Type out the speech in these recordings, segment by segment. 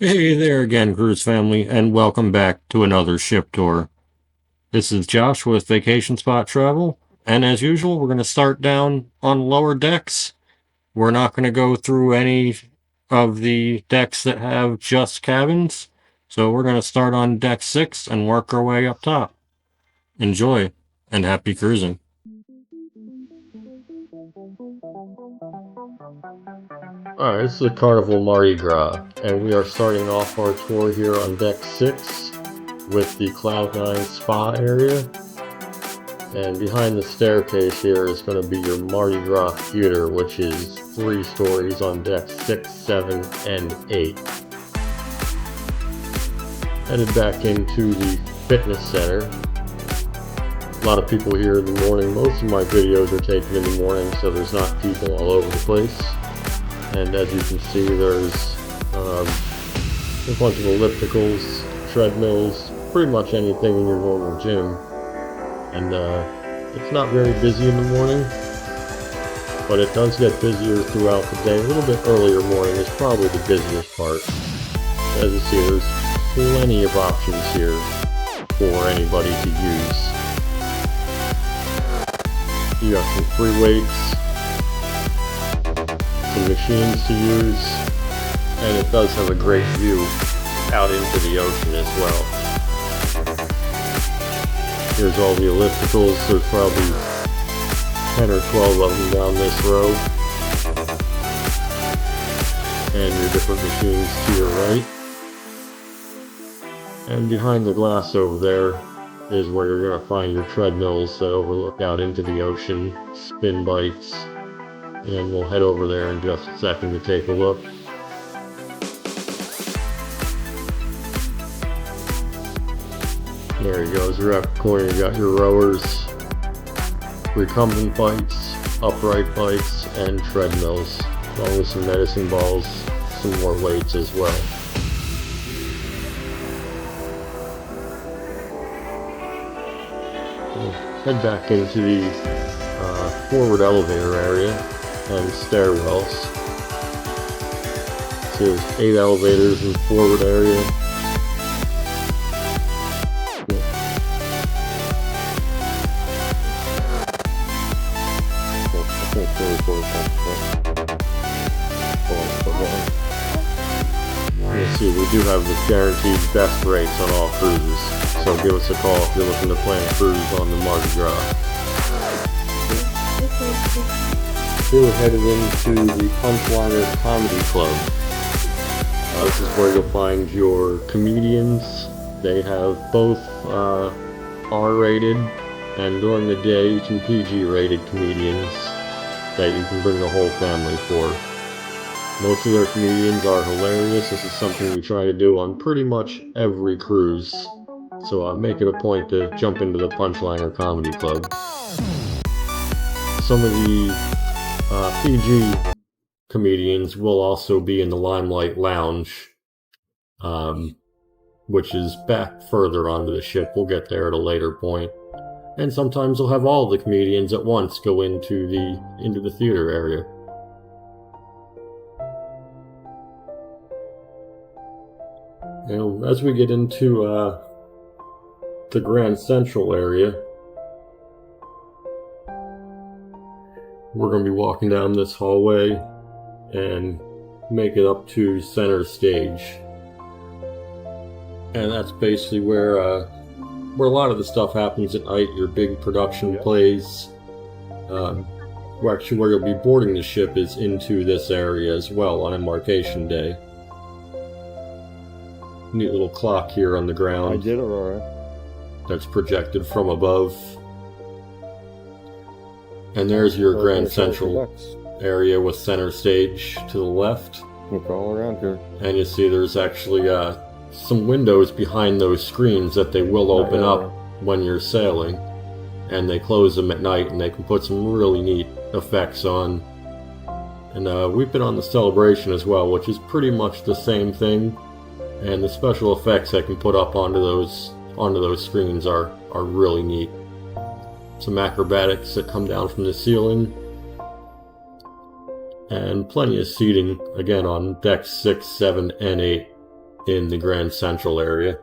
Hey there again, Cruise family, and welcome back to another ship tour. This is Josh with Vacation Spot Travel, and as usual, we're going to start down on lower decks. We're not going to go through any of the decks that have just cabins, so we're going to start on deck 6 and work our way up top. Enjoy, and happy cruising. Alright, this is the Carnival Mardi Gras, and we are starting off our tour here on deck 6 with the Cloud9 Spa area. And behind the staircase here is going to be your Mardi Gras Theater, which is 3 stories on decks 6, 7, and 8. Headed back into the fitness center. A lot of people here in the morning. Most of my videos are taken in the morning, so there's not people all over the place. And as you can see, there's a bunch of ellipticals, treadmills, pretty much anything in your normal gym. And it's not very busy in the morning, but it does get busier throughout the day. A little bit earlier morning is probably the busiest part. As you see, there's plenty of options here for anybody to use. You got some free weights, some machines to use, and it does have a great view out into the ocean as well. Here's all the ellipticals. There's probably 10 or 12 of them down this row. And your different machines to your right. And behind the glass over there is where you're going to find your treadmills that overlook out into the ocean, spin bikes. And we'll head over there in just a second to take a look. There you go, as you're at the corner, you got your rowers, recumbent bikes, upright bikes, and treadmills, along with some medicine balls, some more weights as well. We'll head back into the forward elevator area and stairwells. So there's 8 elevators in the forward area. You'll see we do have the guaranteed best rates on all cruises, so give us a call if you're looking to plan a cruise on the Mardi Gras. Here we're headed into the Punchliner Comedy Club. This is where you'll find your comedians. They have both R-rated and during the day some PG-rated comedians that you can bring the whole family for. Most of their comedians are hilarious. This is something we try to do on pretty much every cruise. So make it a point to jump into the Punchliner Comedy Club. Some of the PG comedians will also be in the Limelight Lounge, which is back further onto the ship. We'll get there at a later point. And sometimes they'll have all the comedians at once go into the theater area. Now, as we get into the Grand Central area, we're going to be walking down this hallway and make it up to center stage. And that's basically where a lot of the stuff happens at night, your big production plays. Actually, where you'll be boarding the ship is into this area as well on embarkation day. Neat little clock here on the ground. I did, Aurora. That's projected from above. And there's your Grand Central area with center stage to the left. Look all around here. And you see there's actually some windows behind those screens that they will open up when you're sailing. And they close them at night and they can put some really neat effects on. And we've been on the Celebration as well, which is pretty much the same thing. And the special effects I can put up onto those screens are really neat. Some acrobatics that come down from the ceiling. And plenty of seating, again, on decks 6, 7, and 8. in the Grand Central area.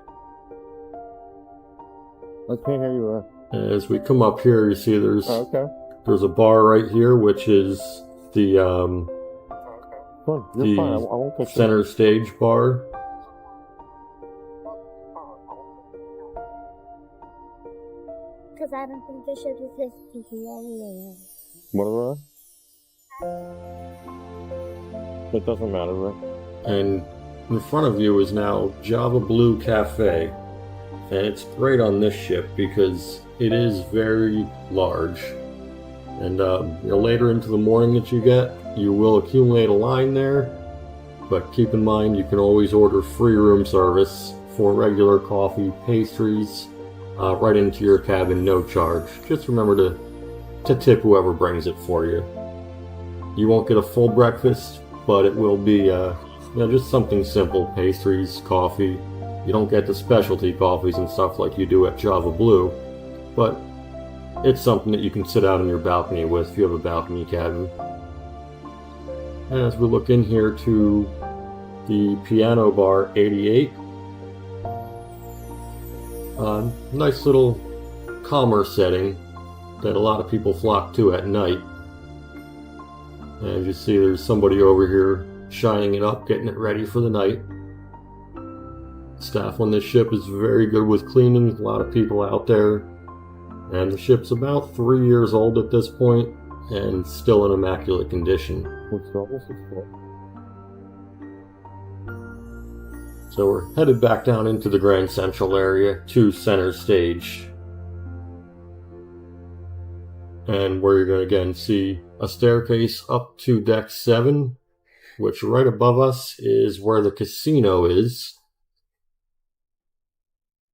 I can't hear you. As we come up here, you see there's a bar right here, which is the center stage bar. Because I don't think they should do this PPL. What about it? It doesn't matter, right? And in front of you is now Java Blue Cafe. And it's great on this ship because it is very large. And later into the morning that you get, you will accumulate a line there. But keep in mind, you can always order free room service for regular coffee, pastries, right into your cabin, no charge. Just remember to tip whoever brings it for you. You won't get a full breakfast, but it will be just something simple, pastries, coffee. You don't get the specialty coffees and stuff like you do at Java Blue, but it's something that you can sit out on your balcony with if you have a balcony cabin. And as we look in here to the Piano Bar 88, nice little calmer setting that a lot of people flock to at night. And you see there's somebody over here shining it up, getting it ready for the night. Staff on this ship is very good with cleaning, a lot of people out there. And the ship's about 3 years old at this point and still in immaculate condition. So we're headed back down into the Grand Central area to center stage. And where you're going to again see a staircase up to deck 7, which right above us is where the casino is.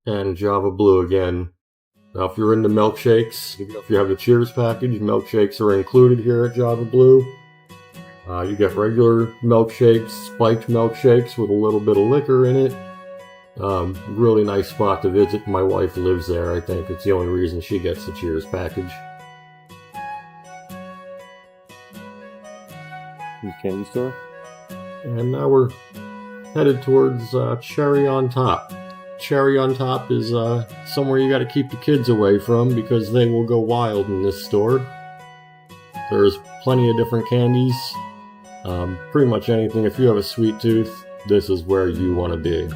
And Java Blue again. Now if you're into milkshakes, if you have the Cheers package, milkshakes are included here at Java Blue. You get regular milkshakes, spiked milkshakes with a little bit of liquor in it. Really nice spot to visit. My wife lives there. I think it's the only reason she gets the Cheers package. Candy store. And now we're headed towards Cherry on Top. Cherry on Top is somewhere you got to keep the kids away from because they will go wild in this store. There's plenty of different candies. Pretty much anything. If you have a sweet tooth, this is where you want to be.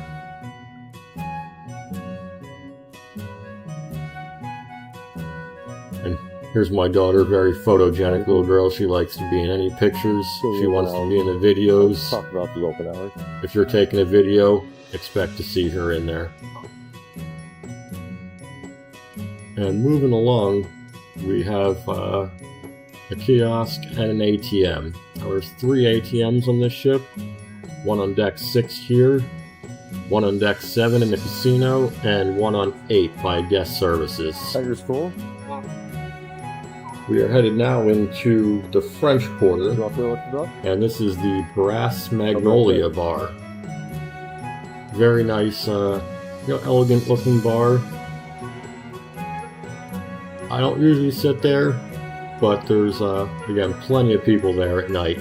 And here's my daughter, very photogenic little girl. She likes to be in any pictures. She wants to be in the videos. Talk about the open hours. If you're taking a video, expect to see her in there. And moving along, we have a kiosk and an ATM. Now there's 3 ATMs on this ship. One on deck 6 here, one on deck 7 in the casino, and one on 8 by guest services. At your school? We are headed now into the French Quarter, and this is the Brass Magnolia Bar. Very nice, elegant looking bar. I don't usually sit there, but there's, again, plenty of people there at night.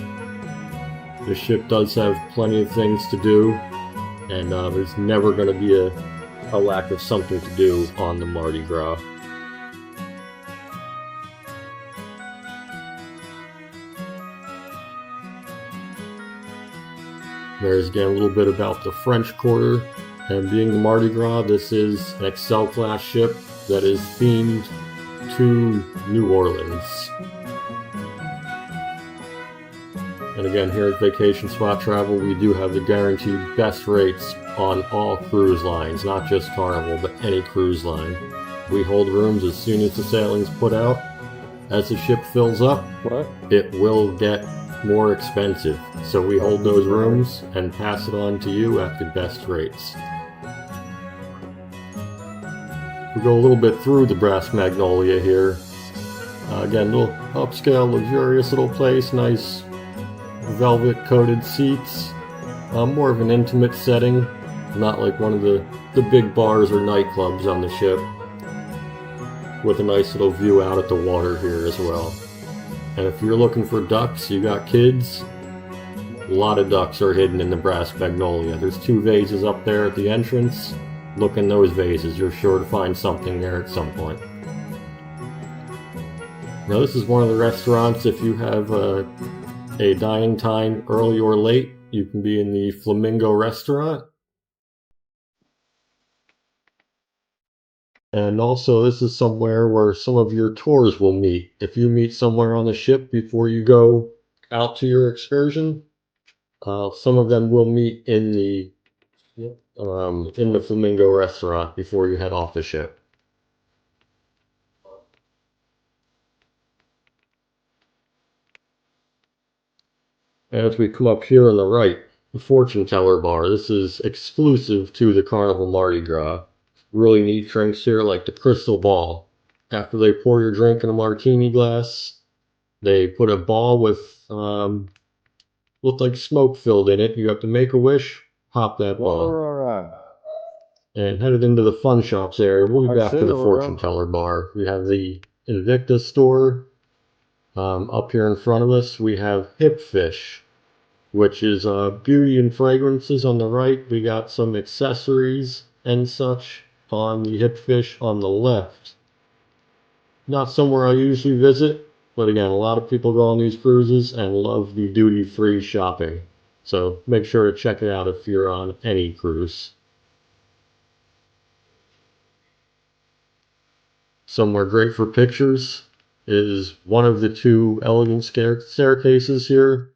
The ship does have plenty of things to do, and there's never going to be a lack of something to do on the Mardi Gras. There's again a little bit about the French Quarter, and being the Mardi Gras, this is an Excel class ship that is themed to New Orleans. And again, here at Vacation Spot Travel, we do have the guaranteed best rates on all cruise lines, not just Carnival, but any cruise line. We hold rooms as soon as the sailing's put out. As the ship fills up, it will get more expensive. So we hold those rooms and pass it on to you at the best rates. We go a little bit through the Brass Magnolia here. Again, little upscale, luxurious little place, nice velvet coated seats. More of an intimate setting, not like one of the big bars or nightclubs on the ship. With a nice little view out at the water here as well. And if you're looking for ducks, you got kids, A lot of ducks are hidden in the brass magnolia. There's 2 vases up there at the entrance. Look in those vases, you're sure to find something there at some point. Now this is one of the restaurants, if you have a dining time early or late, you can be in the Flamingo restaurant. And also this is somewhere where some of your tours will meet. If you meet somewhere on the ship before you go out to your excursion, some of them will meet in the Flamingo restaurant before you head off the ship. As we come up here on the right, the fortune teller bar. This is exclusive to the Carnival Mardi Gras. Really neat drinks here, like the crystal ball. After they pour your drink in a martini glass, they put a ball with looked like smoke filled in it. You have to make a wish, pop that ball. Alright. And headed into the fun shops area. We'll be back to the fortune Alright. teller bar. We have the Invicta store. Up here in front of us, we have Hip Fish, which is beauty and fragrances on the right. We got some accessories and such on the Hip Fish on the left. Not somewhere I usually visit, but again, a lot of people go on these cruises and love the duty-free shopping. So make sure to check it out if you're on any cruise. Somewhere great for pictures is one of the 2 elegant staircases here.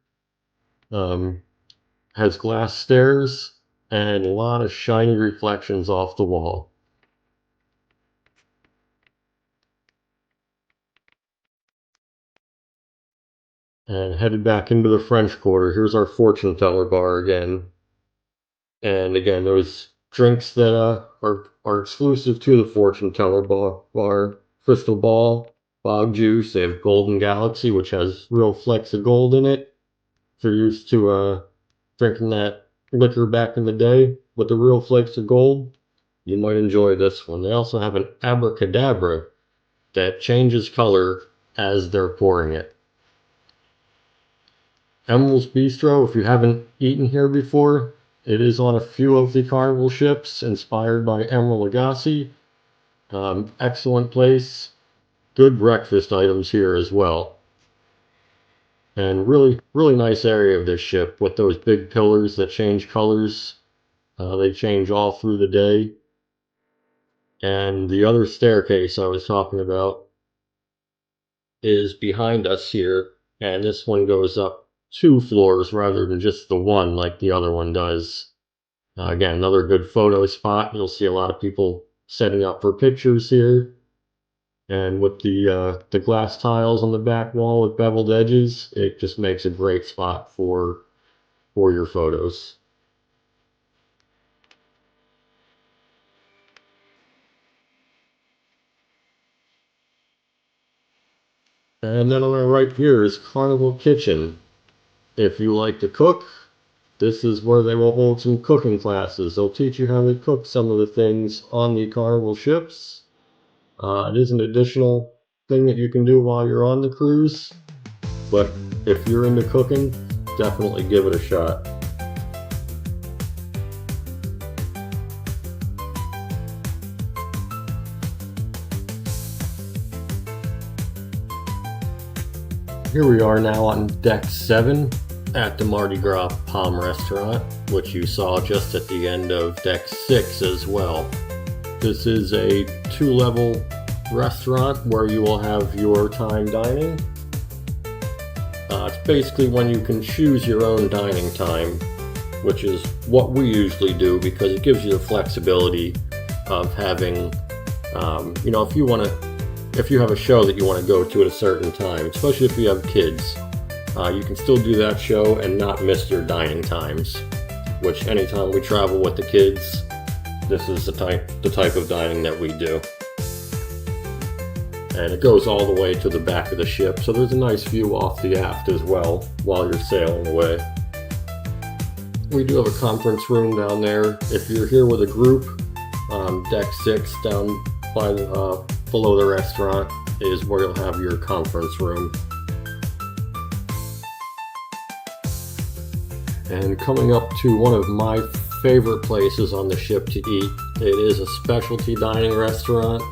Has glass stairs and a lot of shiny reflections off the wall. And headed back into the French Quarter. Here's our fortune teller bar again. And again, those drinks that are exclusive to the fortune teller bar. Crystal Ball, Bog Juice. They have Golden Galaxy, which has real flecks of gold in it. If you're used to drinking that liquor back in the day with the real flakes of gold, you might enjoy this one. They also have an abracadabra that changes color as they're pouring it. Emerald's Bistro, if you haven't eaten here before, it is on a few of the Carnival ships, inspired by Emerald Lagasse. Excellent place. Good breakfast items here as well. And really, really nice area of this ship with those big pillars that change colors. They change all through the day. And the other staircase I was talking about is behind us here. And this one goes up 2 floors rather than just the one like the other one does. Again, another good photo spot. You'll see a lot of people setting up for pictures here. And with the glass tiles on the back wall with beveled edges, it just makes a great spot for your photos. And then on our right here is Carnival Kitchen. If you like to cook, this is where they will hold some cooking classes. They'll teach you how to cook some of the things on the Carnival ships. It is an additional thing that you can do while you're on the cruise, but if you're into cooking, definitely give it a shot. Here we are now on deck 7 at the Mardi Gras Palm Restaurant, which you saw just at the end of deck 6 as well. This is a 2-level restaurant where you will have your time dining. It's basically when you can choose your own dining time, which is what we usually do because it gives you the flexibility of having, if you have a show that you want to go to at a certain time, especially if you have kids, you can still do that show and not miss your dining times, which anytime we travel with the kids, this is the type of dining that we do. And it goes all the way to the back of the ship, so there's a nice view off the aft as well while you're sailing away. We do have a conference room down there. If you're here with a group, deck 6 down by below the restaurant is where you'll have your conference room. And coming up to one of my favorite places on the ship to eat. It is a specialty dining restaurant,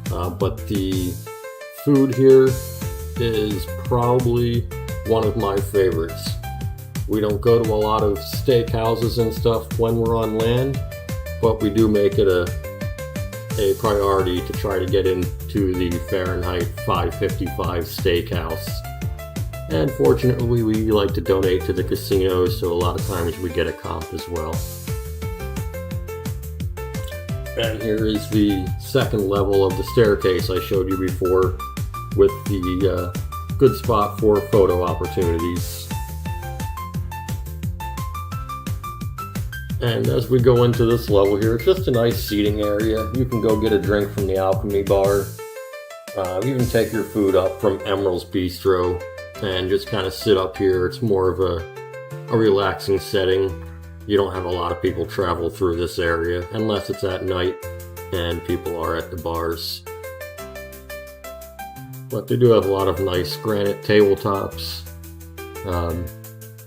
but the food here is probably one of my favorites. We don't go to a lot of steakhouses and stuff when we're on land, but we do make it a priority to try to get into the Fahrenheit 555 steakhouse. And fortunately, we like to donate to the casinos, so a lot of times we get a comp as well. And here is the second level of the staircase I showed you before, with the good spot for photo opportunities. And as we go into this level here, it's just a nice seating area. You can go get a drink from the Alchemy Bar. You can take your food up from Emerald's Bistro and just kind of sit up here. It's more of a relaxing setting. You don't have a lot of people travel through this area unless it's at night and people are at the bars. But they do have a lot of nice granite tabletops.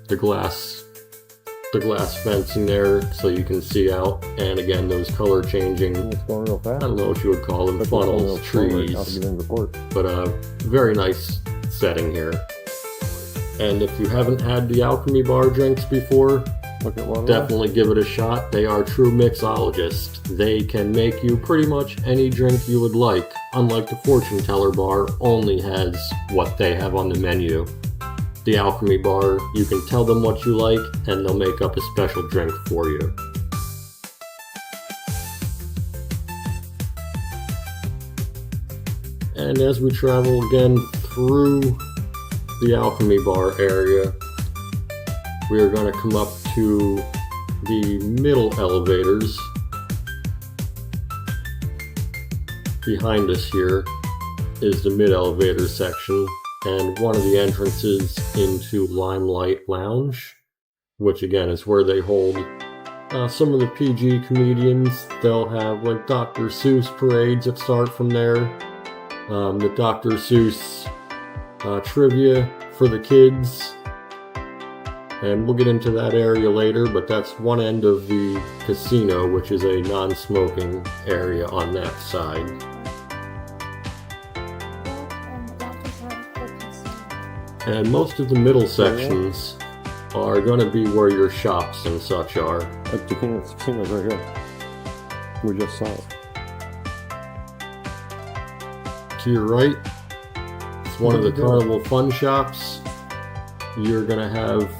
The glass fencing there so you can see out, and again those color changing, It's going real fast. I don't know what you would call them, funnels, trees, but a very nice setting here. And if you haven't had the Alchemy Bar drinks before, definitely give it a shot. They are true mixologists. They can make you pretty much any drink you would like. Unlike the Fortune Teller Bar, only has what they have on the menu. The Alchemy Bar, you can tell them what you like and they'll make up a special drink for you. And as we travel again through the Alchemy Bar area, we are going to come up to the middle elevators. Behind us here is the mid elevator section and one of the entrances into Limelight Lounge, which again is where they hold some of the PG comedians. They'll have like Dr. Seuss parades that start from there. The Dr. Seuss trivia for the kids. And we'll get into that area later, but that's one end of the casino, which is a non-smoking area on that side. And most of the middle sections are going to be where your shops and such are. The casino's right here. We just saw it. To your right, it's one of the Carnival Fun Shops. You're going to have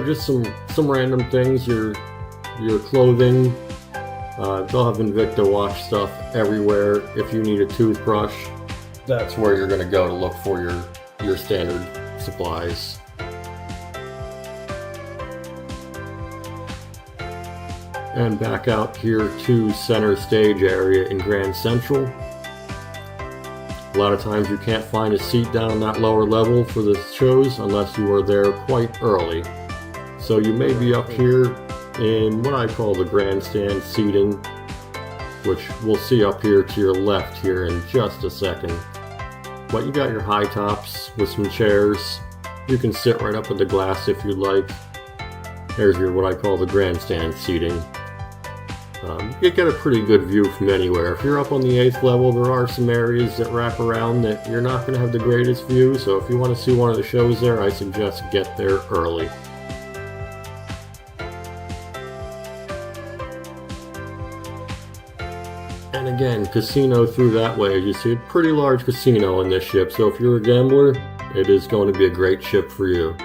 just some random things, your clothing. They'll have Invicta wash stuff everywhere. If you need a toothbrush, that's where you're going to go to look for your standard supplies. And back out here to center stage area in Grand Central. A lot of times you can't find a seat down on that lower level for the shows unless you are there quite early. So you may be up here in what I call the grandstand seating, which we'll see up here to your left here in just a second. But you got your high tops with some chairs. You can sit right up at the glass if you'd like. There's your what I call the grandstand seating. You get a pretty good view from anywhere. If you're up on the 8th level, there are some areas that wrap around that you're not going to have the greatest view, so if you want to see one of the shows there, I suggest get there early. And again, casino through that way, as you see, a pretty large casino in this ship, so if you're a gambler, it is going to be a great ship for you.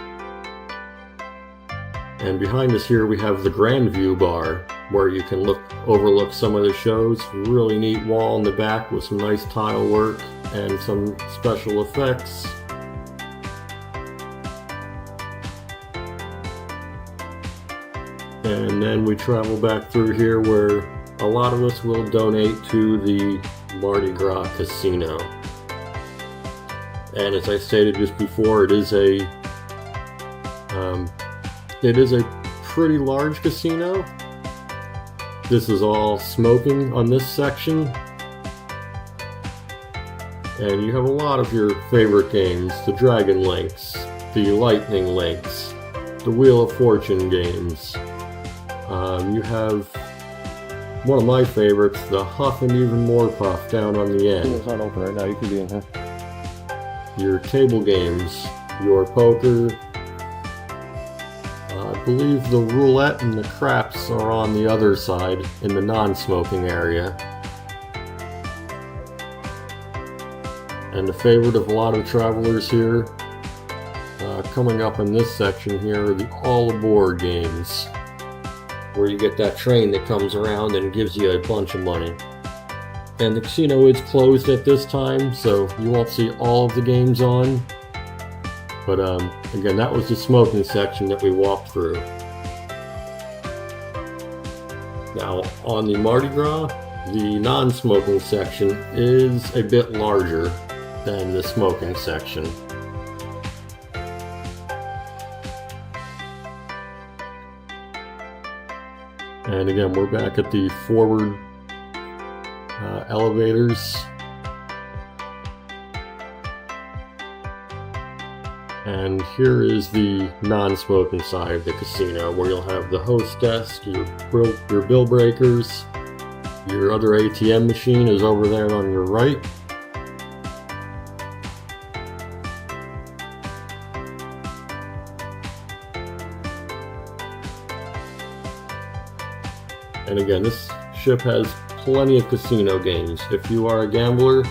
And behind us here we have the Grand View Bar, where you can overlook some of the shows. Really neat wall in the back with some nice tile work and some special effects. And then we travel back through here where a lot of us will donate to the Mardi Gras Casino. And as I stated just before, it is a pretty large casino. This is all smoking on this section. And you have a lot of your favorite games, the Dragon Links, the lightning links, the Wheel of Fortune games. You have one of my favorites, the Huff and Even More Puff down on the end. It's not open right now. You could be in here. Your table games, your poker. I believe the roulette and the craps are on the other side in the non-smoking area. And the favorite of a lot of travelers here, coming up in this section here, are the all aboard games, where you get that train that comes around and gives you a bunch of money. And the casino is closed at this time, so you won't see all of the games on. But again, that was the smoking section that we walked through. Now, on the Mardi Gras, the non-smoking section is a bit larger than the smoking section. And again, we're back at the forward elevators. And here is the non-smoking side of the casino, where you'll have the host desk, your bill breakers, your other ATM machine is over there on your right. And again, this ship has plenty of casino games. If you are a gambler,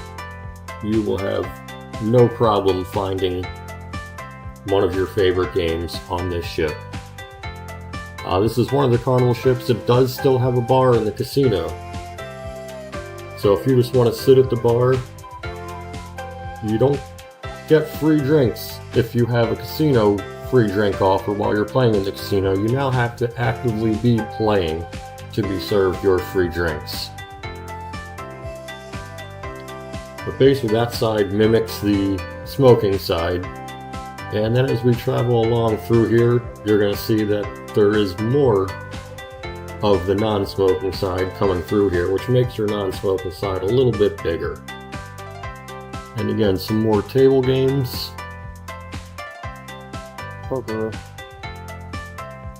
you will have no problem finding one of your favorite games on this ship. This is one of the Carnival ships that does still have a bar in the casino. So if you just want to sit at the bar, you don't get free drinks if you have a casino free drink offer while you're playing in the casino. You now have to actively be playing to be served your free drinks. But basically that side mimics the smoking side. And then as we travel along through here, you're going to see that there is more of the non-smoking side coming through here, which makes your non-smoking side a little bit bigger. And again, some more table games. Poker.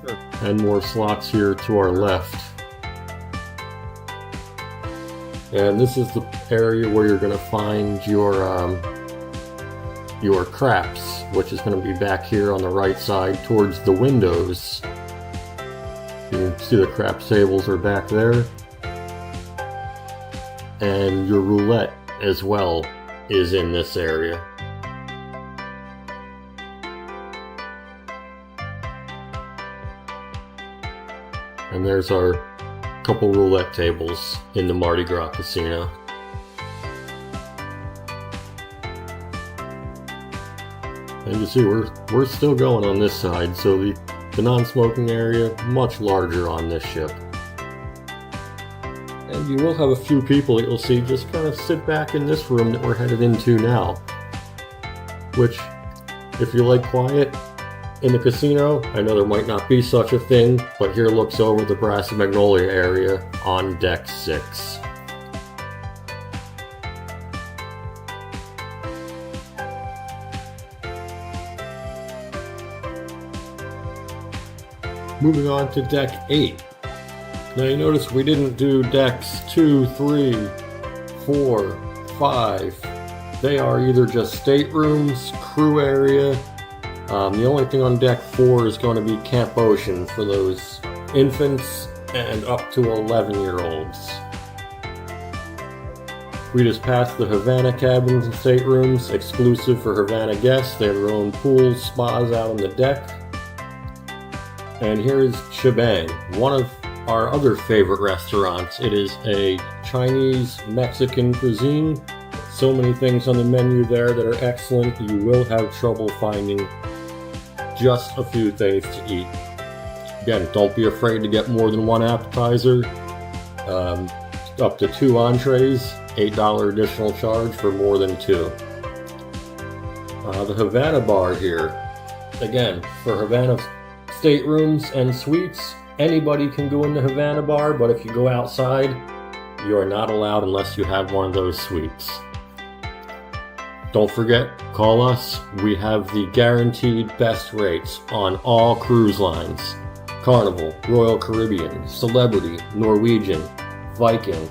Sure. And more slots here to our left. And this is the area where you're going to find your craps, which is going to be back here on the right side towards the windows. You can see the craps tables are back there. And your roulette as well is in this area. And there's our couple roulette tables in the Mardi Gras casino. And you see we're still going on this side, so the non-smoking area much larger on this ship. And you will have a few people that you'll see just kind of sit back in this room that we're headed into now. Which, if you like quiet in the casino, I know there might not be such a thing, but here looks over the Brass and Magnolia area on deck 6. Moving on to deck 8. Now you notice we didn't do decks 2, 3, 4, 5. They are either just staterooms, crew area. The only thing on deck 4 is going to be Camp Ocean for those infants and up to 11-year-olds. We just passed the Havana cabins and staterooms, exclusive for Havana guests. They have their own pools, spas out on the deck. And here's Shebang, one of our other favorite restaurants. It is a Chinese Mexican cuisine. So many things on the menu there that are excellent. You will have trouble finding just a few things to eat. Again, don't be afraid to get more than one appetizer. Up to 2 entrees, $8 additional charge for more than 2. The Havana bar here. Again, for Havana staterooms and suites, anybody can go in the Havana bar, but if you go outside, you are not allowed unless you have one of those suites. Don't forget, call us. We have the guaranteed best rates on all cruise lines. Carnival, Royal Caribbean, Celebrity, Norwegian, Viking,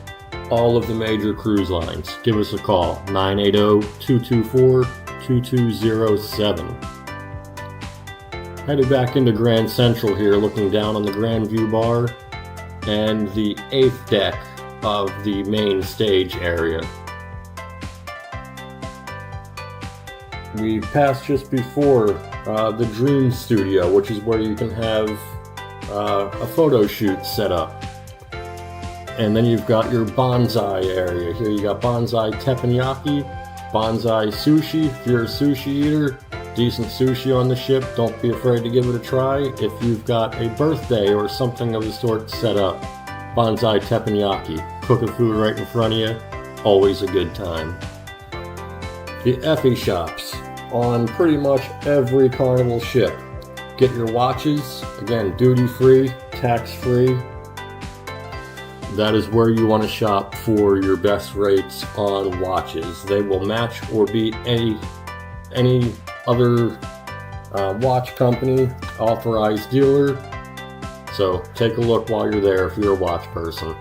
all of the major cruise lines. Give us a call, 980-224-2207. Headed back into Grand Central here, looking down on the Grand View Bar and the 8th deck of the main stage area. We passed just before the Dream Studio, which is where you can have a photo shoot set up. And then you've got your bonsai area. Here you got bonsai teppanyaki, bonsai sushi. If you're a sushi eater, decent sushi on the ship. Don't be afraid to give it a try. If you've got a birthday or something of the sort set up, bonsai teppanyaki. Cooking food right in front of you. Always a good time. The Effie shops on pretty much every Carnival ship. Get your watches, again, duty-free, tax-free. That is where you want to shop for your best rates on watches. They will match or beat any other watch company, authorized dealer. So take a look while you're there if you're a watch person.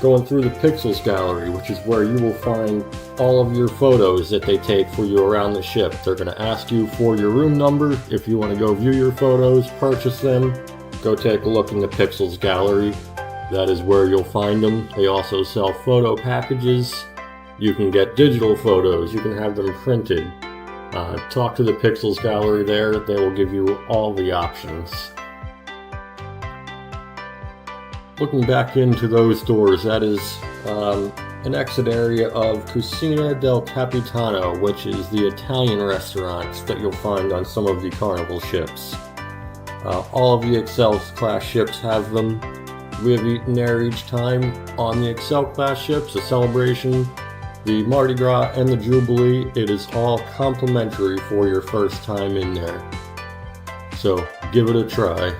Going through the Pixels Gallery, which is where you will find all of your photos that they take for you around the ship. They're going to ask you for your room number. If you want to go view your photos, purchase them, go take a look in the Pixels Gallery. That is where you'll find them. They also sell photo packages. You can get digital photos. You can have them printed. Talk to the Pixels Gallery there. They will give you all the options. Looking back into those doors, that is an exit area of Cucina del Capitano, which is the Italian restaurants that you'll find on some of the Carnival ships. All of the Excel class ships have them. We have eaten there each time on the Excel class ships, the Celebration, the Mardi Gras, and the Jubilee. It is all complimentary for your first time in there. So give it a try.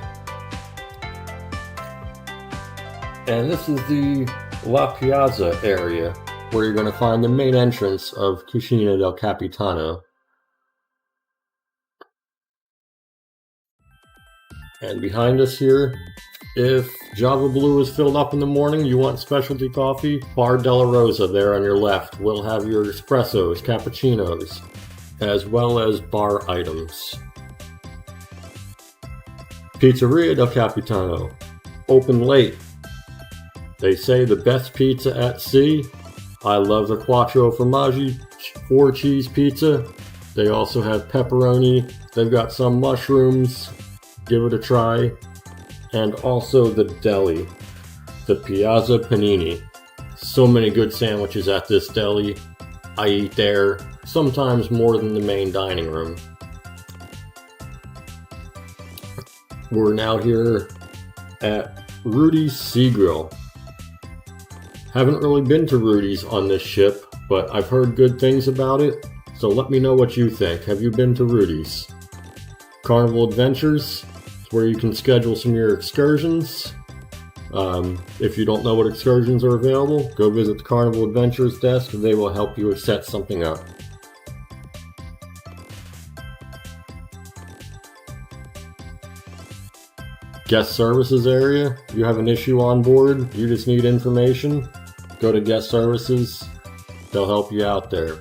And this is the La Piazza area, where you're going to find the main entrance of Cucina del Capitano. And behind us here, if Java Blue is filled up in the morning, you want specialty coffee, Bar Della Rosa there on your left will have your espressos, cappuccinos, as well as bar items. Pizzeria del Capitano, open late. They say the best pizza at sea. I love the Quattro Formaggi 4-cheese pizza. They also have pepperoni. They've got some mushrooms. Give it a try. And also the deli, the Piazza Panini. So many good sandwiches at this deli. I eat there, sometimes more than the main dining room. We're now here at Rudy's Sea Grill. Haven't really been to Rudy's on this ship, but I've heard good things about it, so let me know what you think. Have you been to Rudy's? Carnival Adventures, it's where you can schedule some of your excursions. If you don't know what excursions are available, go visit the Carnival Adventures desk and they will help you set something up. Guest services area, you have an issue on board, you just need information, go to guest services, they'll help you out there.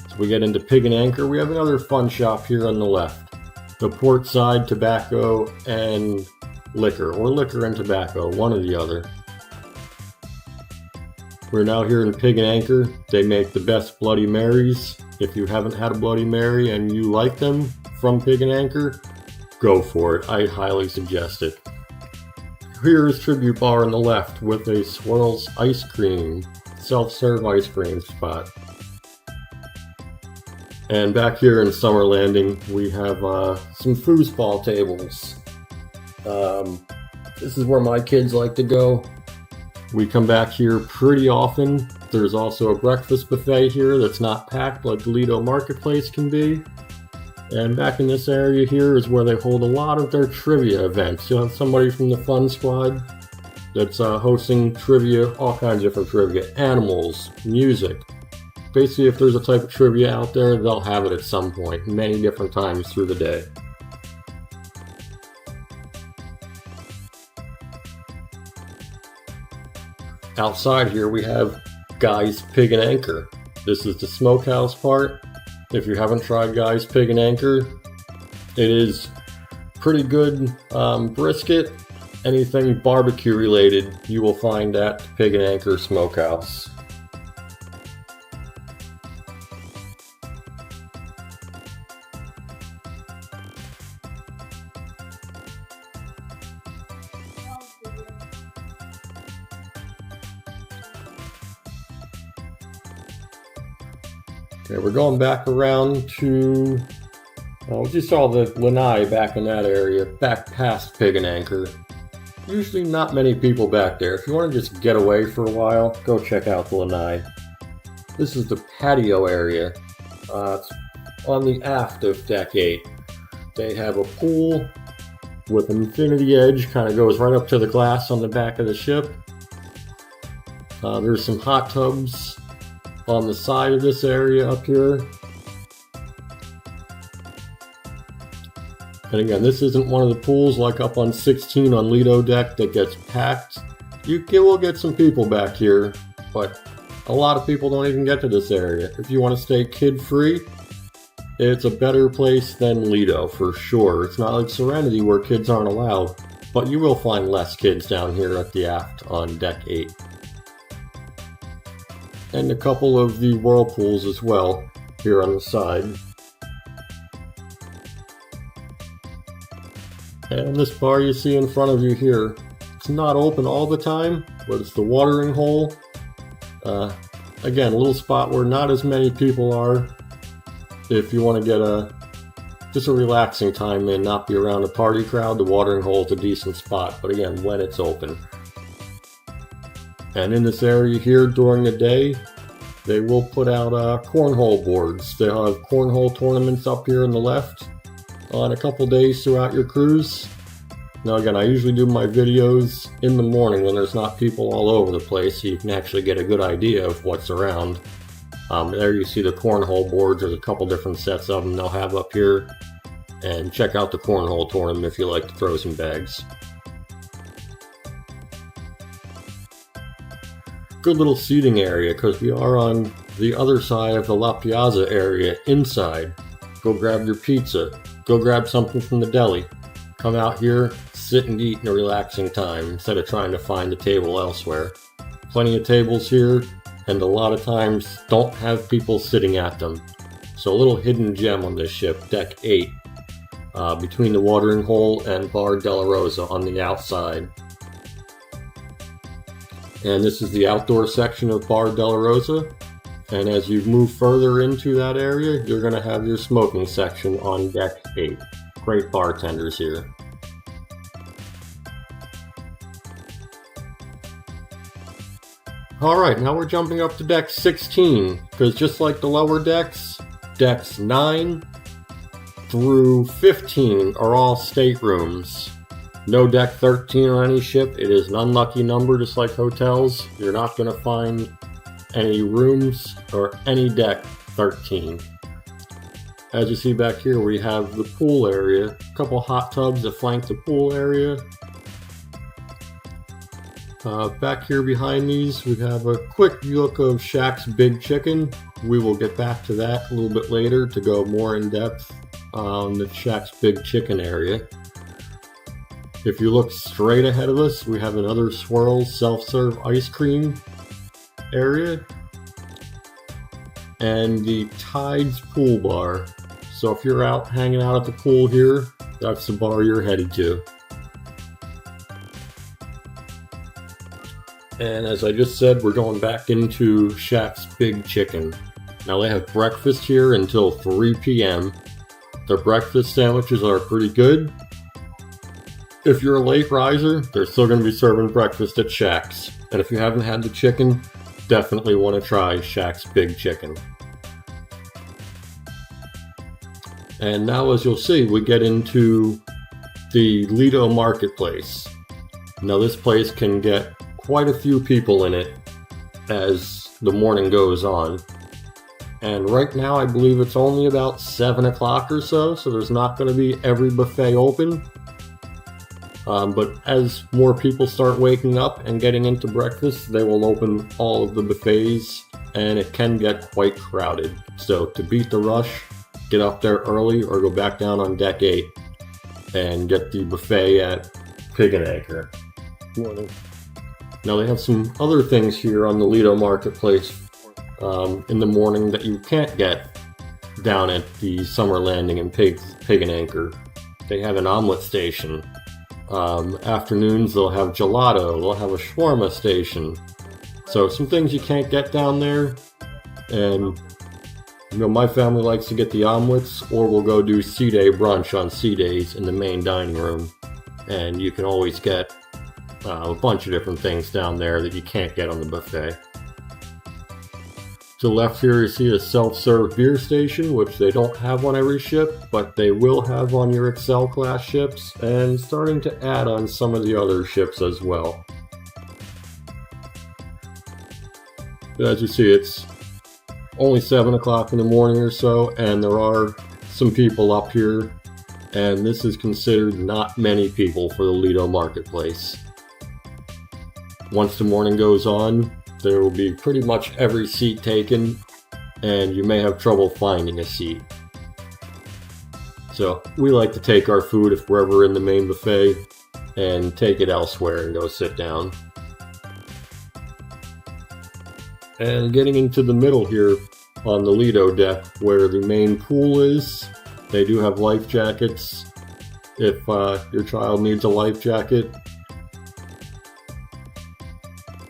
So we get into Pig and Anchor, we have another fun shop here on the left. The port side tobacco and liquor, or liquor and tobacco, one or the other. We're now here in Pig and Anchor. They make the best Bloody Marys. If you haven't had a Bloody Mary and you like them from Pig and Anchor, go for it. I highly suggest it. Here is Tribute Bar on the left with a Swirls ice cream, self-serve ice cream spot. And back here in Summer Landing, we have some foosball tables. This is where my kids like to go. We come back here pretty often. There's also a breakfast buffet here that's not packed like the Lido Marketplace can be. And back in this area here is where they hold a lot of their trivia events. You'll have somebody from the Fun Squad that's hosting trivia, all kinds of different trivia, animals, music. basically if there's a type of trivia out there, they'll have it at some point, many different times through the day. Outside here we have Guy's Pig and Anchor. This is the smokehouse part. If you haven't tried Guy's Pig and Anchor, it is pretty good brisket. Anything barbecue related you will find at the Pig and Anchor Smokehouse. Okay, we're going back around to, we just saw the lanai back in that area, back past Pig and Anchor. Usually not many people back there. If you want to just get away for a while, go check out the lanai. This is the patio area. It's on the aft of Deck 8. They have a pool with an infinity edge, kind of goes right up to the glass on the back of the ship. There's some hot tubs on the side of this area up here. And again, this isn't one of the pools like up on 16 on Lido deck that gets packed. You will get some people back here, but a lot of people don't even get to this area. If you want to stay kid-free, it's a better place than Lido for sure. It's not like Serenity where kids aren't allowed, but you will find less kids down here at the aft on Deck 8. And a couple of the whirlpools as well here on the side. And this bar you see in front of you here, it's not open all the time, but it's the watering hole. Again, a little spot where not as many people are. If you want to get just a relaxing time and not be around a party crowd, the watering hole is a decent spot, but again, when it's open. And in this area here during the day, they will put out cornhole boards. They'll have cornhole tournaments up here on the left on a couple days throughout your cruise. Now again, I usually do my videos in the morning when there's not people all over the place, so you can actually get a good idea of what's around. There you see the cornhole boards. There's a couple different sets of them they'll have up here. And check out the cornhole tournament if you like to throw some bags. Good little seating area because we are on the other side of the La Piazza area inside. Go grab your pizza. Go grab something from the deli. Come out here, sit and eat in a relaxing time instead of trying to find a table elsewhere. Plenty of tables here, and a lot of times don't have people sitting at them. So a little hidden gem on this ship, Deck 8, between the watering hole and Bar Della Rosa on the outside. And this is the outdoor section of Bar Della Rosa. And as you move further into that area, you're going to have your smoking section on Deck 8. Great bartenders here. Alright, now we're jumping up to Deck 16, because just like the lower decks, Decks 9 through 15 are all staterooms. No Deck 13 on any ship. It is an unlucky number, just like hotels. You're not going to find any rooms or any Deck 13. As you see back here, we have the pool area. A couple hot tubs that flank the pool area. Back here behind these, we have a quick look of Shaq's Big Chicken. We will get back to that a little bit later to go more in depth on the Shaq's Big Chicken area. If you look straight ahead of us, we have another Swirl self-serve ice cream area and the Tides pool bar. So if you're out hanging out at the pool here, that's the bar you're headed to. And as I just said, we're going back into Shaq's Big Chicken. Now they have breakfast here until 3 p.m. Their breakfast sandwiches are pretty good. If you're a late riser, they're still going to be serving breakfast at Shaq's. And if you haven't had the chicken, definitely want to try Shaq's Big Chicken. And now, as you'll see, we get into the Lido Marketplace. Now this place can get quite a few people in it as the morning goes on. And right now I believe it's only about 7 o'clock or so there's not going to be every buffet open. But as more people start waking up and getting into breakfast, they will open all of the buffets, and it can get quite crowded. So to beat the rush, get up there early or go back down on deck 8 and get the buffet at Pig and Anchor. Morning. Now they have some other things here on the Lido marketplace in the morning that you can't get down at the Summer Landing and Pig and Anchor. They have an omelet station. Afternoons they'll have gelato, they'll have a shawarma station. So some things you can't get down there, and my family likes to get the omelets, or we'll go do sea day brunch on sea days in the main dining room, and you can always get a bunch of different things down there that you can't get on the buffet. To the left here you see a self-serve beer station, which they don't have on every ship, but they will have on your Excel class ships, and starting to add on some of the other ships as well. As you see, it's only 7 o'clock in the morning or so, and there are some people up here, and this is considered not many people for the Lido marketplace. Once the morning goes on, there will be pretty much every seat taken, and you may have trouble finding a seat. So we like to take our food, if we're ever in the main buffet, and take it elsewhere and go sit down. And getting into the middle here on the Lido deck where the main pool is, they do have life jackets if your child needs a life jacket.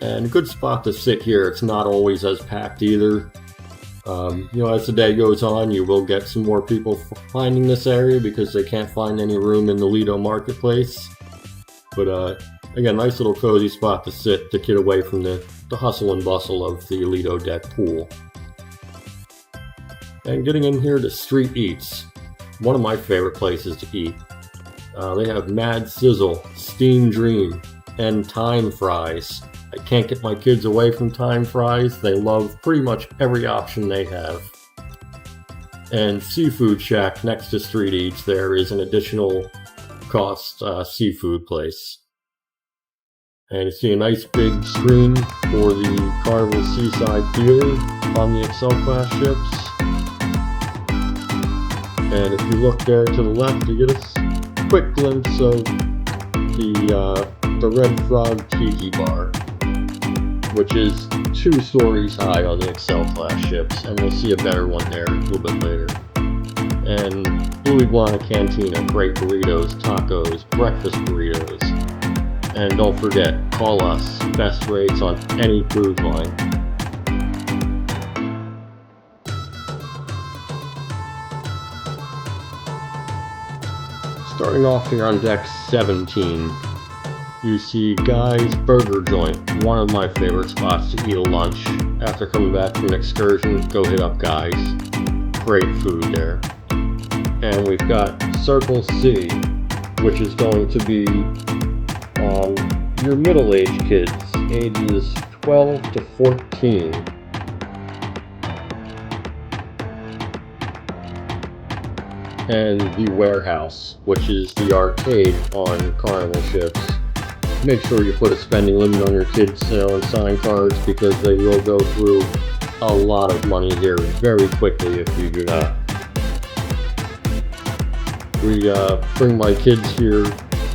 And a good spot to sit here. It's not always as packed either. As the day goes on, you will get some more people finding this area because they can't find any room in the Lido marketplace. But again, nice little cozy spot to sit to get away from the hustle and bustle of the Lido deck pool. And getting in here to Street Eats, one of my favorite places to eat. They have Mad Sizzle, Steam Dream, and Time Fries. I can't get my kids away from Time Fries. They love pretty much every option they have. And Seafood Shack next to Street Eats there is an additional cost seafood place. And you see a nice big screen for the Carnival Seaside Theater on the Excel class ships. And if you look there to the left, you get a quick glimpse of the Red Frog Tiki Bar, which is 2 stories high on the Excel class ships, and we'll see a better one there a little bit later. And Blue Iguana Cantina, great burritos, tacos, breakfast burritos. And don't forget, call us, best rates on any cruise line. Starting off here on deck 17, you see Guy's Burger Joint, one of my favorite spots to eat a lunch. After coming back from an excursion, go hit up Guy's. Great food there. And we've got Circle C, which is going to be your middle-aged kids, ages 12 to 14. And the Warehouse, which is the arcade on Carnival ships. Make sure you put a spending limit on your kids' and sign cards, because they will go through a lot of money here very quickly if you do not. We bring my kids here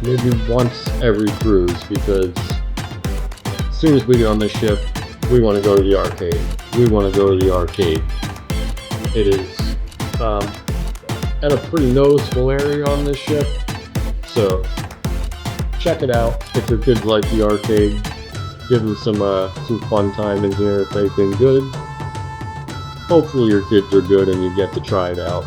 maybe once every cruise, because as soon as we get on the ship, we want to go to the arcade. It is at a pretty noticeable area on this ship, so check it out if your kids like the arcade. Give them some fun time in here if they've been good. Hopefully your kids are good and you get to try it out.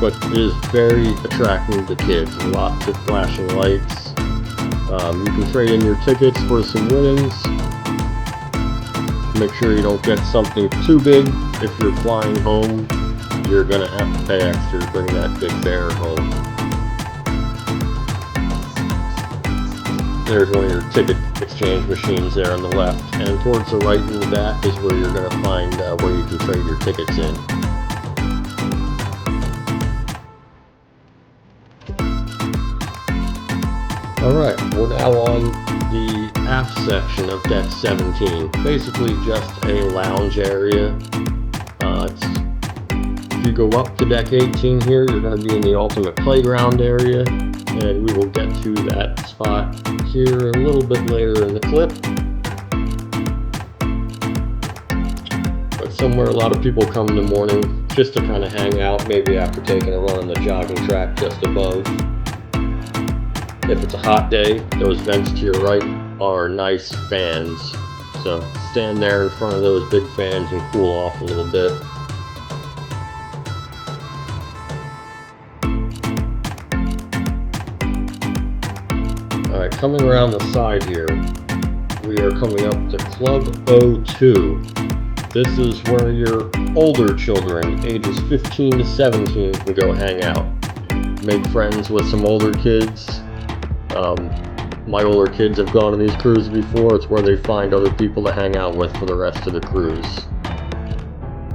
But it is very attractive to kids. Lots of flashing lights. You can trade in your tickets for some winnings. Make sure you don't get something too big. If you're flying home, you're gonna have to pay extra to bring that big bear home. There's one of your ticket exchange exchange machines there on the left, and towards the right in the back is where you're going to find where you can trade your tickets in. Alright, we're now on the aft section of deck 17. Basically just a lounge area. If you go up to deck 18 here, you're going to be in the ultimate playground area, and we will get to that spot here a little bit later in the clip. But somewhere a lot of people come in the morning just to kind of hang out, maybe after taking a run on the jogging track just above. If it's a hot day, those vents to your right are nice fans. So stand there in front of those big fans and cool off a little bit. Alright, coming around the side here, we are coming up to Club 02. This is where your older children, ages 15 to 17, can go hang out. Make friends with some older kids. My older kids have gone on these cruises before. It's where they find other people to hang out with for the rest of the cruise.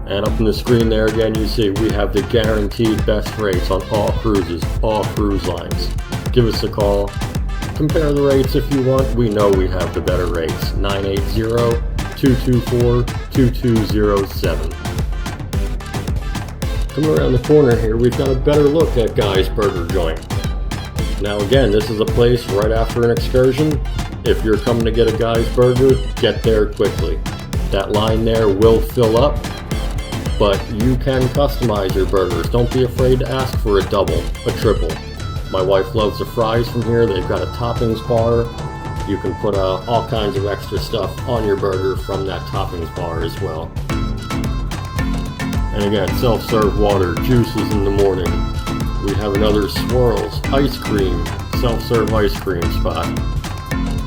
And up on the screen there again, you see we have the guaranteed best rates on all cruises, all cruise lines. Give us a call. Compare the rates if you want. We know we have the better rates. 980-224-2207. Coming around the corner here, we've got a better look at Guy's Burger Joint. Now again, this is a place right after an excursion. If you're coming to get a Guy's Burger, get there quickly. That line there will fill up, but you can customize your burgers. Don't be afraid to ask for a double, a triple. My wife loves the fries from here. They've got a toppings bar. You can put all kinds of extra stuff on your burger from that toppings bar as well. And again, self-serve water, juices in the morning. We have another Swirls ice cream, self-serve ice cream spot.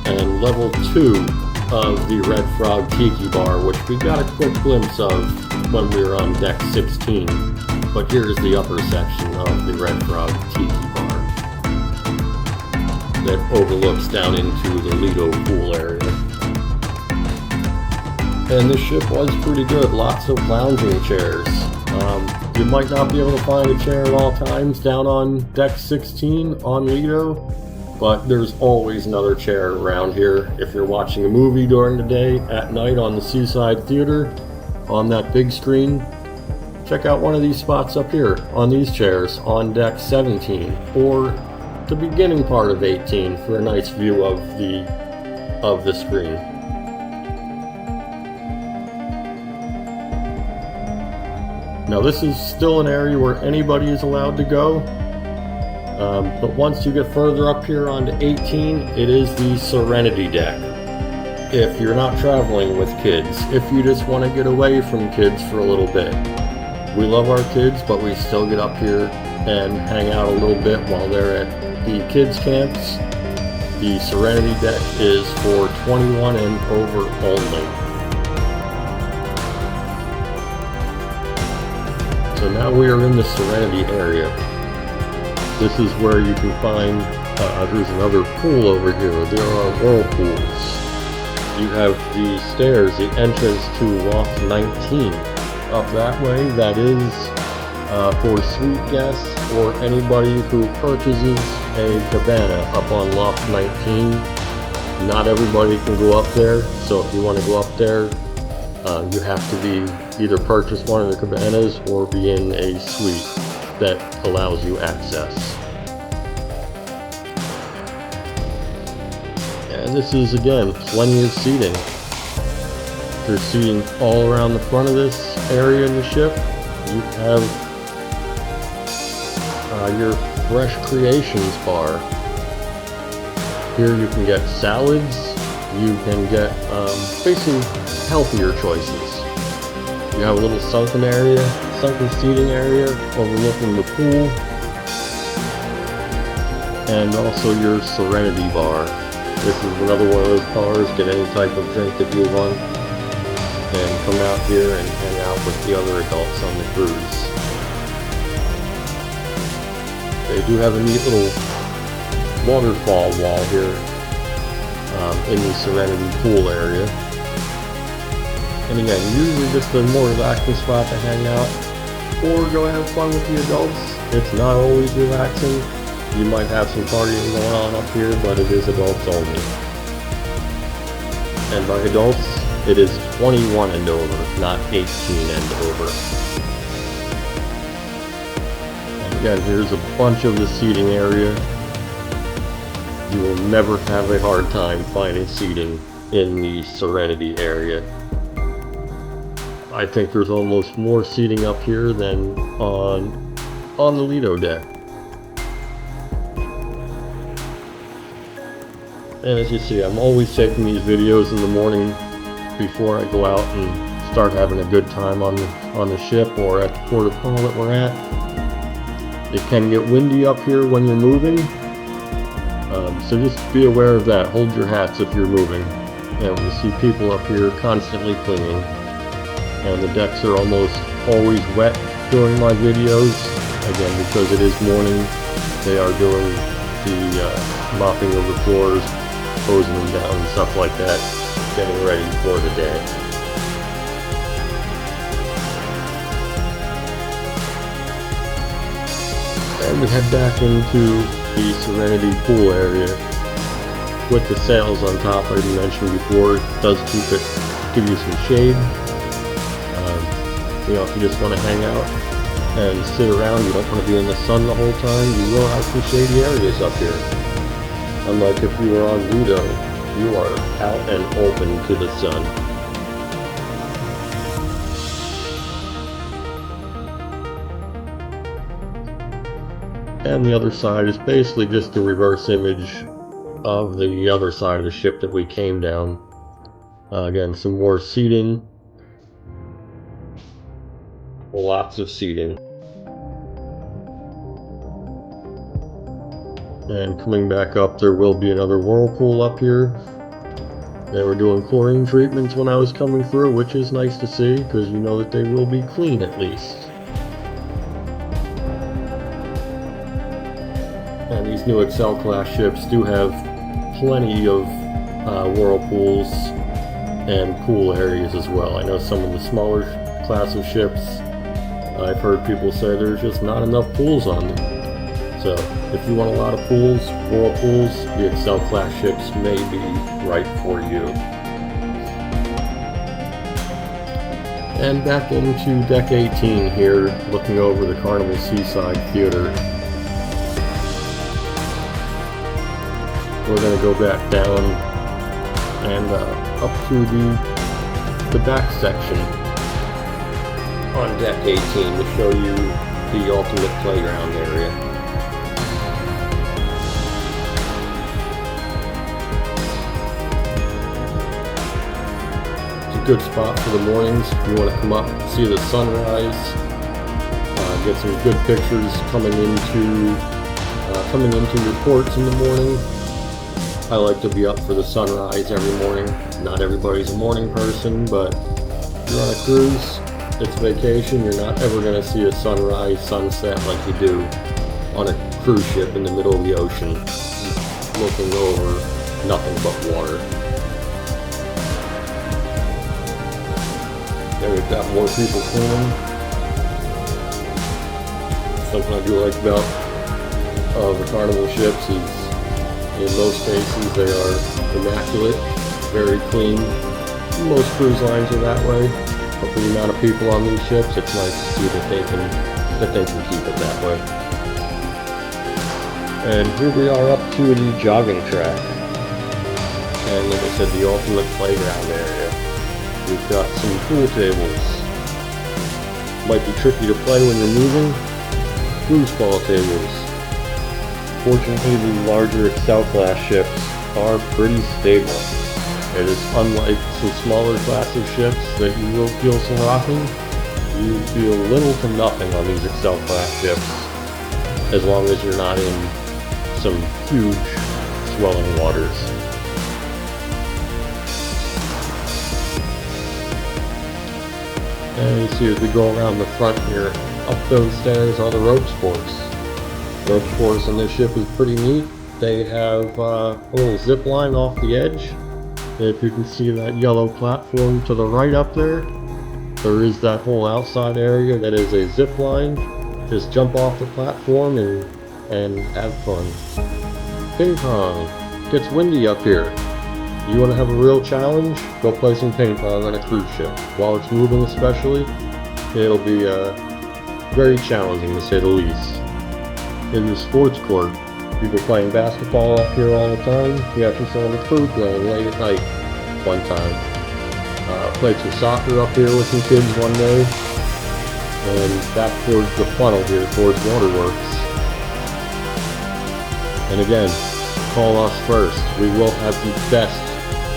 And level 2 of the Red Frog Tiki Bar, which we got a quick glimpse of when we were on deck 16. But here's the upper section of the Red Frog Tiki Bar that overlooks down into the Lido pool area. And this ship was pretty good, lots of lounging chairs. You might not be able to find a chair at all times down on deck 16 on Lido, but there's always another chair around here. If you're watching a movie during the day, at night on the Seaside Theater, on that big screen, check out one of these spots up here on these chairs on deck 17 or the beginning part of 18 for a nice view of the screen. Now this is still an area where anybody is allowed to go, but once you get further up here onto 18, it is the Serenity deck. If you're not traveling with kids, if you just want to get away from kids for a little bit. We love our kids, but we still get up here and hang out a little bit while they're at the kids camps. The Serenity deck is for 21 and over only. So now we are in the Serenity area. This is where you can find, there's another pool over here. There are whirlpools. You have the stairs, the entrance to Loft 19. Up that way, that is for suite guests or anybody who purchases a cabana up on Loft 19. Not everybody can go up there, so if you want to go up there, you have to be either purchase one of the cabanas or be in a suite that allows you access. And this is, again, plenty of seating. There's seating all around the front of this area in the ship. You have your Fresh Creations bar. Here you can get salads. You can get basically healthier choices. You have a little sunken seating area overlooking the pool, and also your Serenity bar. This is another one of those bars. Get any type of drink that you want, and come out here and hang out with the other adults on the cruise. They do have a neat little waterfall wall here. in the Serenity pool area. And again, usually just a more relaxing spot to hang out or go have fun with the adults. It's not always relaxing. You might have some partying going on up here, but it is adults only. And by adults, it is 21 and over, not 18 and over. And again, here's a bunch of the seating area. You will never have a hard time finding seating in the Serenity area. I think there's almost more seating up here than on the Lido deck. And as you see, I'm always taking these videos in the morning before I go out and start having a good time on the ship or at the port of call that we're at. It can get windy up here when you're moving, so just be aware of that. Hold your hats if you're moving. And we see people up here constantly cleaning. And the decks are almost always wet during my videos. Again, because it is morning, they are doing the mopping of the floors, hosing them down and stuff like that, getting ready for the day. And we head back into the Serenity pool area. With the sails on top, as I mentioned before, it does give you some shade. You know, if you just want to hang out and sit around, you don't want to be in the sun the whole time, you will have some shady areas up here. Unlike if you were on Lido, you are out and open to the sun. And the other side is basically just a reverse image of the other side of the ship that we came down. Again, some more seating. Lots of seating. And coming back up, there will be another whirlpool up here. They were doing chlorine treatments when I was coming through, which is nice to see, because you know that they will be clean at least. And these new Excel class ships do have plenty of whirlpools and pool areas as well. I know some of the smaller class of ships, I've heard people say there's just not enough pools on them. So if you want a lot of pools, whirlpools, the Excel class ships may be right for you. And back into deck 18 here, looking over the Carnival Seaside Theater. We're going to go back down and up to the back section on deck 18 to show you the ultimate playground area. It's a good spot for the mornings if you want to come up and see the sunrise, get some good pictures coming into your ports in the morning. I like to be up for the sunrise every morning. Not everybody's a morning person, but if you're on a cruise, it's vacation, you're not ever going to see a sunrise, sunset like you do on a cruise ship in the middle of the ocean, looking over nothing but water. Then we've got more people cleaning. Something I do like about the Carnival ships is in most cases they are immaculate, very clean. Most cruise lines are that way. But for the amount of people on these ships, it's nice to see that they can keep it that way. And here we are up to the jogging track. And like I said, the ultimate playground area. We've got some pool tables. Might be tricky to play when you're moving. Foosball tables. Fortunately, the larger Excel class ships are pretty stable. It is unlike some smaller class of ships that you will feel some rocking. You feel little to nothing on these Excel class ships, as long as you're not in some huge swelling waters. And you see as we go around the front here, up those stairs are the ropes course. Ropes course on this ship is pretty neat. they have a little zip line off the edge. If you can see that yellow platform to the right up there, there is that whole outside area that is a zip line. Just jump off the platform and have fun. Ping pong. Gets windy up here. You want to have a real challenge? Go play some ping pong on a cruise ship. While it's moving especially, it'll be very challenging to say the least. In the sports court, people playing basketball up here all the time. We actually saw the crew playing late at night one time. Played some soccer up here with some kids one day. And back towards the funnel here, towards Waterworks. And again, call us first. We will have the best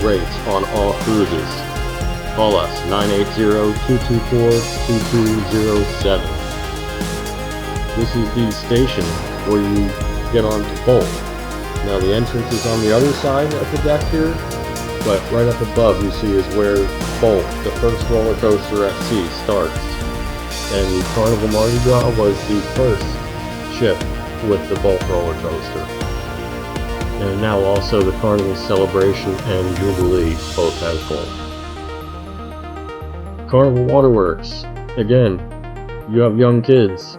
rates on all cruises. Call us, 980-224-2207. This is the station where you get onto Bolt. Now the entrance is on the other side of the deck here, but right up above you see is where Bolt, the first roller coaster at sea, starts. And the Carnival Mardi Gras was the first ship with the Bolt roller coaster. And now also the Carnival Celebration and Jubilee both have Bolt. Carnival Waterworks. Again, you have young kids.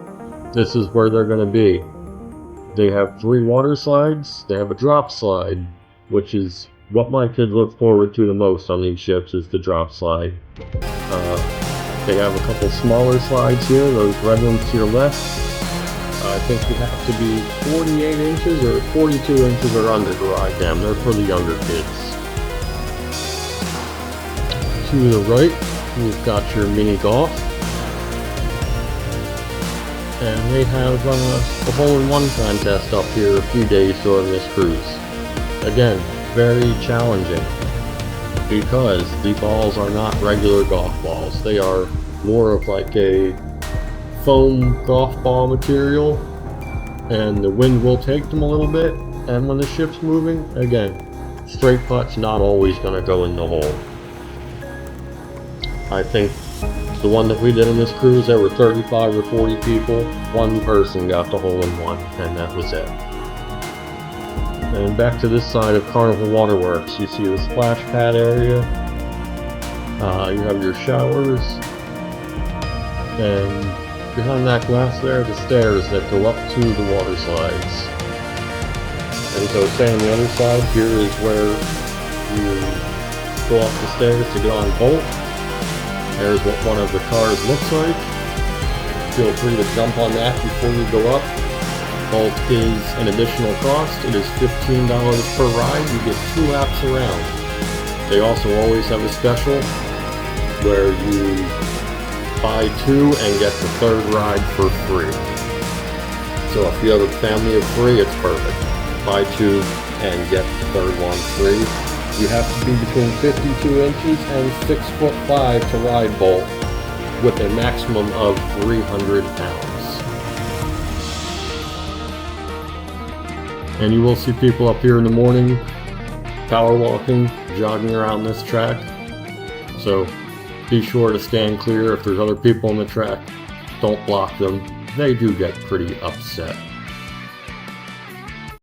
This is where they're going to be. They have 3 water slides. They have a drop slide, which is what my kids look forward to the most on these ships, is the drop slide. They have a couple smaller slides here, those red ones to your left. I think you have to be 48 inches or 42 inches or under to ride them. They're for the younger kids. To the right, you've got your mini golf. And they have a hole-in-one contest up here a few days during this cruise. Again, very challenging, because the balls are not regular golf balls. They are more of like a foam golf ball material, and the wind will take them a little bit, and when the ship's moving, again, straight putt's not always going to go in the hole. I think the one that we did on this cruise, there were 35 or 40 people. One person got the hole-in-one, and that was it. And back to this side of Carnival Waterworks, you see the splash pad area. You have your showers, and behind that glass there, the stairs that go up to the water slides. And so, say on the other side, here is where you go up the stairs to get on Bolt. There's what one of the cars looks like. Feel free to jump on that before you go up. Bolt is an additional cost. It is $15 per ride. You get 2 laps around. They also always have a special where you buy 2 and get the 3rd ride for free. So if you have a family of 3, it's perfect. Buy 2 and get the 3rd one free. You have to be between 52 inches and 6'5" to ride Bolt, with a maximum of 300 pounds. And you will see people up here in the morning, power walking, jogging around this track. So be sure to stand clear. If there's other people on the track, don't block them. They do get pretty upset.